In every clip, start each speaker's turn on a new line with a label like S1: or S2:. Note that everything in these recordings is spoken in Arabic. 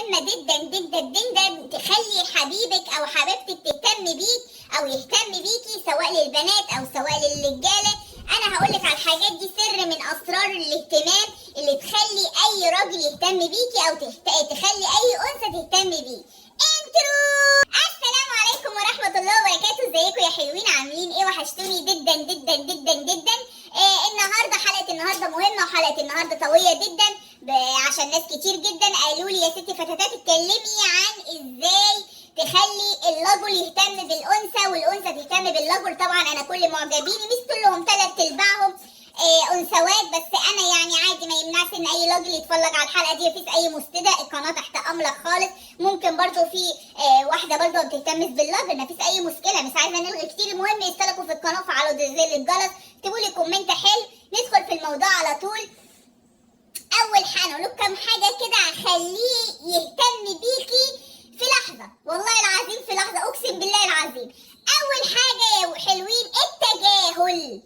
S1: مهمة جدا جدا جدا تخلي حبيبك او حبيبتك تهتم بيك او يهتم بيكي، سواء للبنات او سواء للرجالة. انا هقولك على الحاجات دي، سر من اسرار الاهتمام اللي تخلي اي راجل يهتم بيكي او تخلي اي انثى تهتم بيه. السلام عليكم ورحمة الله وبركاته. ازيكم يا حلوين؟ عاملين ايه؟ وحشتوني جدا جدا جدا جدا. النهارده حلقة النهارده مهمة، وحلقة النهارده قوية جدا عشان ناس كتير جدا قالوا لي يا ستي فتاتات اتكلمي عن ازاي تخلي الرجل يهتم بالانثى والانثى تهتم بالرجل. طبعا انا كل معجبيني مش كلهم، 3/4 انثوات، بس انا يعني عادي ما يمنعش ان اي راجل يتفرج على الحلقه دي. مفيش اي مستدى، القناه تحت امرك خالص. ممكن برضو في واحده برضو ما بتهتمش بالراجل، مفيش اي مشكله، مش عايزه نلغي كتير. المهم يشتركوا في القناه وفعلوا زر الجرس، اكتبوا لي كومنت حلو، ندخل في الموضوع على طول. اول حاجه اقول لكم كام حاجه كده هخليه يهتم بيكي في لحظه، والله العظيم في لحظه، اقسم بالله العظيم. اول حاجه يا حلوين التجاهل.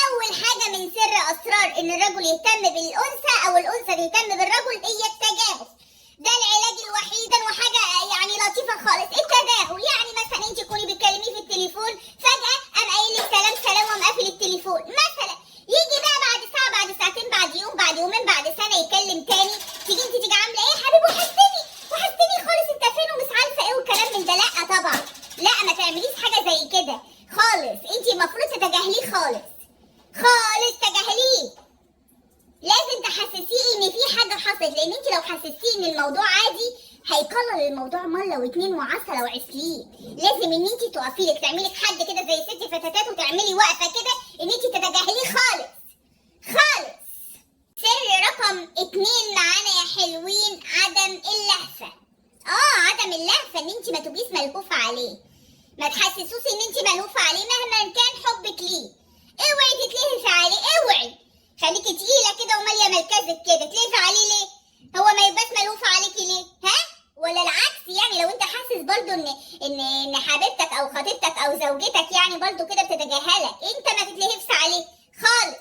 S1: اول حاجه من سر اسرار ان الرجل يهتم بالانثى او الانثى تهتم بالرجل هي التجاهل. ده العلاج الوحيد، وحاجه يعني لطيفه خالص. التجاهل يعني مثلا انت تكوني بتكلميه في التليفون، فجاه قام قايل لك سلام سلام وقام قافل التليفون مثلا. يجي بقى بعد ساعه، بعد ساعتين، بعد يوم، بعد يومين، بعد سنه يكلم تاني، تيجي انت تيجي عامله ايه يا حبيبي؟ وحشتني خالص، انت فين ومش عارفه ايه والكلام من ده. لا طبعا، لا ما تعمليش حاجه زي كده خالص. انت المفروض تتجاهليه خالص خالص، تجاهليه. لازم تحسسيه ان في حاجه حصلت، لان انت لو حسستيه ان الموضوع عادي هيكرر الموضوع مره واثنين وعشرة وعشرين. لازم ان انت تقفي لك، تعملي لك حد كده زي ست فتاتات وتعملي وقفه كده ان انت تتجاهليه خالص خالص. سر رقم 2 معانا يا حلوين عدم اللهفه. عدم اللهفه، ان انت ما تبقيش ملهوفه عليه، ما تحسسوش ان انت ملهوفه عليه مهما كان حبك ليه. اوعي تتلهفي عليه، اوعي. خليكي تقيله كده وماليه مركزك كده، تلهفي عليه ليه؟ هو ما يبقاش ملهوف عليكي ليه؟ ها؟ ولا العكس، يعني لو انت حاسس برضو ان حبيبتك او خطيبتك او زوجتك يعني برضو كده بتتجاهلك، انت ما تتلهفش عليه خالص.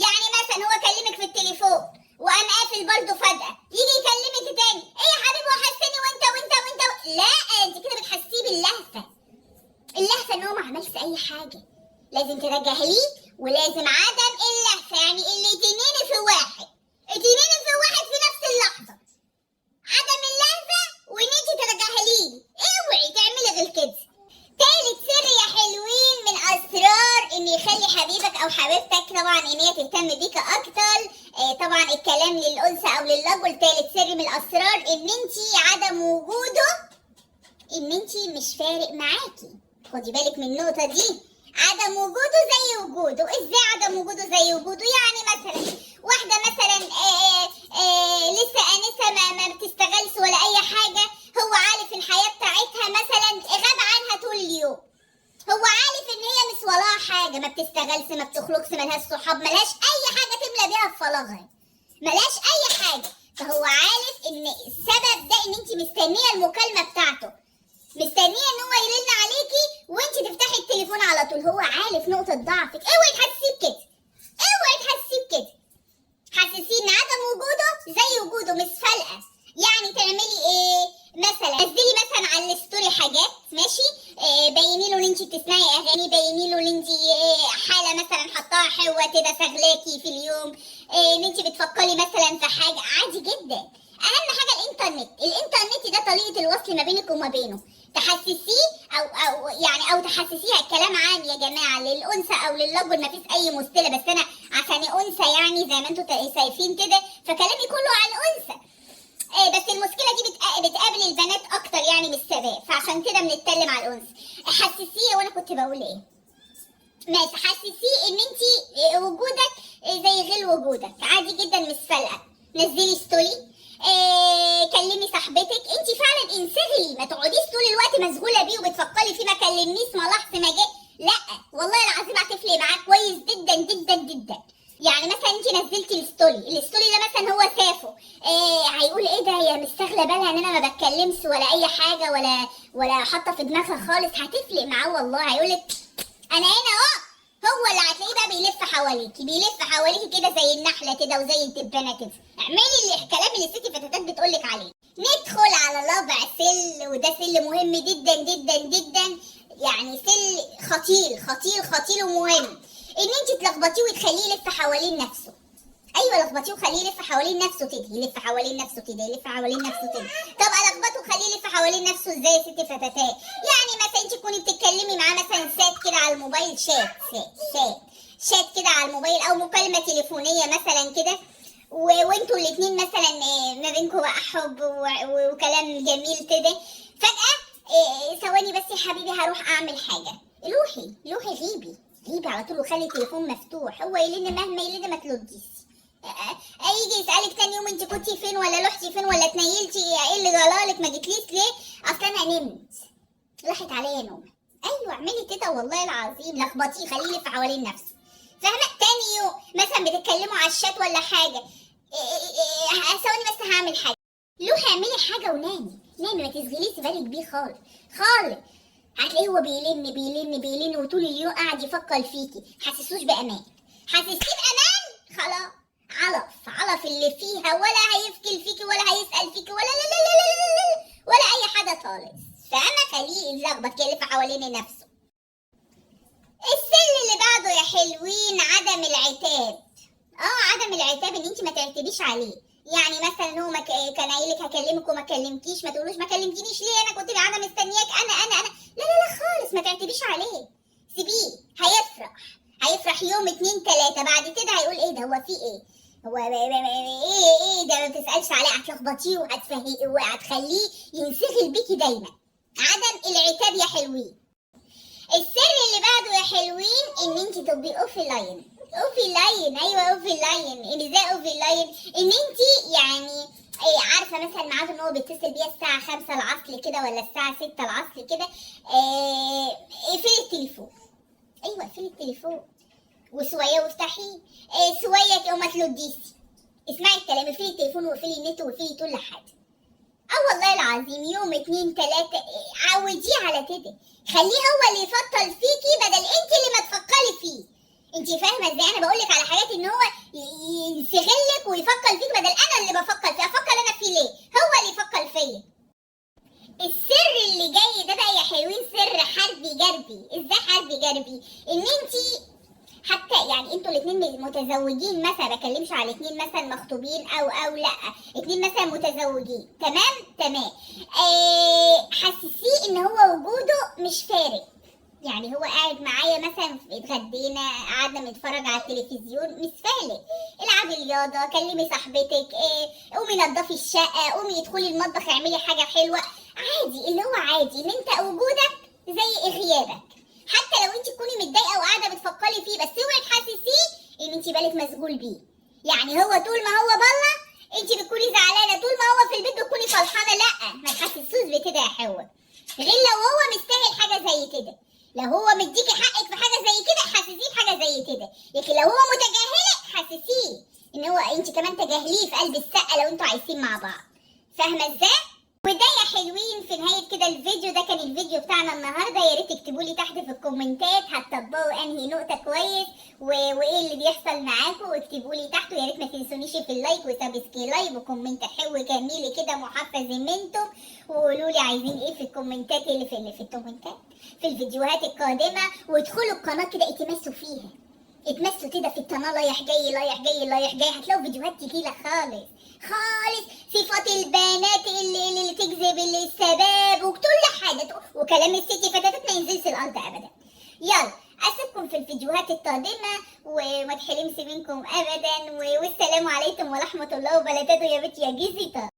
S1: يعني مثلا هو كلمك في التليفون وقام قافل برضو، فجأة يجي يكلمك تاني، ايه يا حبيبي وحشتني وانت. لا، انت كده بتحسيه باللهفة. اللهفة ان هو ما عملش اي حاجة. لازم تتجاهليه، ولازم عدم اللهفة، يعني الاتنين في واحد، اتنين في واحد في نفس اللحظة. عدم اللهفة وان انت تتجاهليه، اوعي تعملي غير كده. تالت سر يا حلوين من اسرار ان يخلي حبيبك او حبيبتك طبعا ان هي تهتم بيك اكتر، طبعا الكلام للانثى او للرجل. تالت سر من الاسرار ان انت عدم وجوده، ان انت مش فارق معاكي. خدي بالك من النقطة دي. عدم وجوده زي وجوده. ازاي عدم وجوده زي وجوده؟ يعني مثلا واحدة مثلا لسه انسة ما بتشتغلش ولا اي حاجة، هو عارف الحياة بتاعتها مثلا غاب عنها طول اليوم، هو عارف ان هي مش وراها حاجة، ما بتشتغلش، ما بتخرجش، ملهاش صحاب، ملهاش اي حاجة تملى بيها في فراغها، ملهاش اي حاجة. فهو عارف ان السبب ده ان انت مستنية المكالمة بتاعته، مستنيه ان هو يرن عليكي وانت تفتحي التليفون على طول. هو عارف نقطه ضعفك، اوعي تحسيه بكده، اوعي تحسيه بكده. حسسيه ان عدم وجوده زي وجوده، مش فارقه. يعني تعملي ايه؟ مثلا نزلي مثلا على الستوري حاجات، ماشي، بيني له ان انت بتسمعي اغاني، بيني له ان انت حاله مثلا حطاها حلوه كده شغلاكي في اليوم، ان انت بتفكري مثلا في حاجه، عادي جدا. اهم حاجه الانترنت ده طريقه الوصل ما بينك وما بينه. تحسسيه او تحسسيها. الكلام عام يا جماعه، للانثى او للرجل مفيش اي مشكله، بس انا عشان انثى يعني زي ما انتم شايفين كده فكلامي كله على الانثى. بس المشكله دي بتقابل البنات اكتر يعني من الشباب، فعشان كده بنتكلم على الانثى. حسسيه. وانا كنت بقول ايه؟ ماشي، حسسيه ان انت وجودك زي غير وجودك، عادي جدا، مش فارقه. نزلي ستوري، كلمي صاحبتك، انت فعلا انسهي، ما تقعديش طول الوقت مشغوله بيه وبتفكري فيه، ما كلمنيش، ما لاحظت، ما جه. لا والله العظيم هتفرق معاك كويس جدا جدا جدا. يعني مثلا انت نزلتي الستوري ده مثلا هو شافه، هيقول ايه ده، هي مش شاغله بالها ان انا ما بتكلمش ولا اي حاجه ولا حاطه في دماغها خالص. هتفرق معاه والله، هيقولك انا هنا اهو. هو اللي هتلاقيه بقى بيلف حواليكي كده زي النحله كده وزي الدبانه كده. اعملي الكلام اللي الست فتاتات بتقولك عليه. ندخل على وده سل مهم جدا جدا جدا، يعني سل خطير خطير خطير ومهم، ان انت تلخبطيه وتخليه يلف حوالين نفسه. ايوه لخبطيه وخليه يلف حوالين نفسه كده، يلف حوالين نفسه كده، يلف حوالين نفسه كده. طب الخبطه وخليه يلف حوالين نفسه ازاي يا ست فتاتات؟ يعني مثلا انت تكوني بتتكلمي معاه مثلا شات كده على الموبايل، شات كده على الموبايل، او مكالمه تليفونيه مثلا كده، وانتوا الاثنين مثلا ما بينكم بقى حب وكلام جميل كده. فجاه ثواني بس يا حبيبي هروح اعمل حاجه. لوحي غيبي على طول وخلي التليفون مفتوح، هو يلن مهما يلن ما ترديش. يجي يسألك تاني يوم انت كنتي فين، ولا رحتي فين، ولا اتنيلتي، ايه اللي جرالك ما جيتليش ليه؟ اصل انا نمت، راحت عليا نوم. ايوه اعملي كده والله العظيم، لخبطيه خليه يلف حوالين نفسه. فاهمه؟ تاني يوم مثلا بتتكلموا على الشات ولا حاجه، ثواني بس هعمل حاجه. روحي اعملي حاجه ونامي، ما تشغليش بالك بيه خالص. هتلاقيه هو بيلن وطول اليوم قاعد يفكر فيكي. حسسوش بامان، حسسيه بامان، خلاص علف اللي فيها، ولا هيفكر فيكي ولا هيسأل فيكي ولا لا لا لا لا لا لا ولا اي حاجه خالص. فانا خليه يلخبط كده يلف حوالين نفسه. السر اللي بعده يا حلوين عدم العتاب. عدم العتاب ان انت ما تعتبيش عليه. يعني مثلا هو كان قايل لك هكلمك وما كلمكيش، ما تقولوش ما كلمتنيش ليه، انا كنت قاعده مستنياك، انا لا خالص، ما تعتبيش عليه، سيبيه هيفرح يوم 2 3، بعد كده هيقول ايه ده، هو في ايه، هو ايه ده، ما تسالش عليه، هتلخبطيه وهتخليه ينشغل بيكي دايما. عدم العتاب يا حلوين. السر اللي بعده يا حلوين ان انت تبقي اوفي لاين. ايوه اوفي لاين. ازاي اوفي لاين؟ ان انت يعني عارفه مثلا ميعاد ان هو بيتصل بيها الساعه 5 العصر كده ولا الساعه 6 العصر كده، اقفلي التليفون. ايوه اقفلي التليفون وشويه وافتحيه، شويه وما تلديسي، اسمعي الكلام، اقفلي التليفون واقفلي النت واقفلي كل حاجه. والله العظيم يوم 2 3 عوديه على كده، خليه هو اللي يفكر فيكي بدل انت اللي ما تفكري فيه. انت فاهمه ازاي؟ انا بقول لك على حاجات ان هو ينشغلك ويفكر فيك بدل انا اللي بفكر فيه. افكر انا فيه ليه؟ هو اللي يفكر فيا. السر اللي جاي ده بقى يا حلوين سر حربي جربي. ازاي حربي جربي؟ ان انت حتى يعني انتوا الاثنين متزوجين مثلا، ما بكلمش على اثنين مثلا مخطوبين او لا، اثنين مثلا متزوجين، تمام. حسسيه ان هو وجوده مش فارق. يعني هو قاعد معايا مثلا اتغدينا قعدنا بنتفرج على التلفزيون، مش فارق، العبي رياضه، كلمي صاحبتك، قومي نضفي الشقه، قومي ادخلي المطبخ اعملي حاجه حلوه، عادي. اللي هو عادي ان انت وجودك زي غيابك. حتى لو انت تكوني متضايقه وقاعده بتفكري فيه، بس اوعي تحسسيه ان انت بالك مشغول بيه. يعني هو طول ما هو بره انت بتكوني زعلانه، طول ما هو في البيت بتكوني فرحانه. لا، ما تحسسوش بكده يا حوا، غير لو هو مستاهل حاجه زي كده. لو هو مديكي حقك في حاجه زي كده حسسيه بحاجه زي كده، لكن لو هو متجاهلك حسسيه ان هو انت كمان تجاهليه في قلب الشقه لو انتوا عايشين مع بعض. فاهمه ازاي؟ وده يا حلوين في نهايه كده الفيديو ده، كان الفيديو بتاعنا النهارده. يا ريت تكتبوا لي تحت في الكومنتات هتطبقوا انهي نقطه كويس وايه اللي بيحصل معاكم، واكتبوا لي تحت. ويا ريت ما تنسونيش في اللايك وسبسكرايب وكومنت حلو جميل كده محفز منكم، وقولوا لي عايزين ايه في الكومنتات اللي في الكومنتات في الفيديوهات القادمه. وادخلوا القناه كده اتمسوا فيها، اتمسوا كده في القناه، رايح جاي هتلاقوا فيديوهات كتيره خالص. صفات البنات اللي تجذب الشباب وكل حاجه، وكلام الست فتاتات ما ينزلش الارض ابدا. يلا اسيبكم في الفيديوهات القادمه وما تحرمش منكم ابدا، والسلام عليكم ورحمه الله وبركاته يا بنت يا جيزيتا.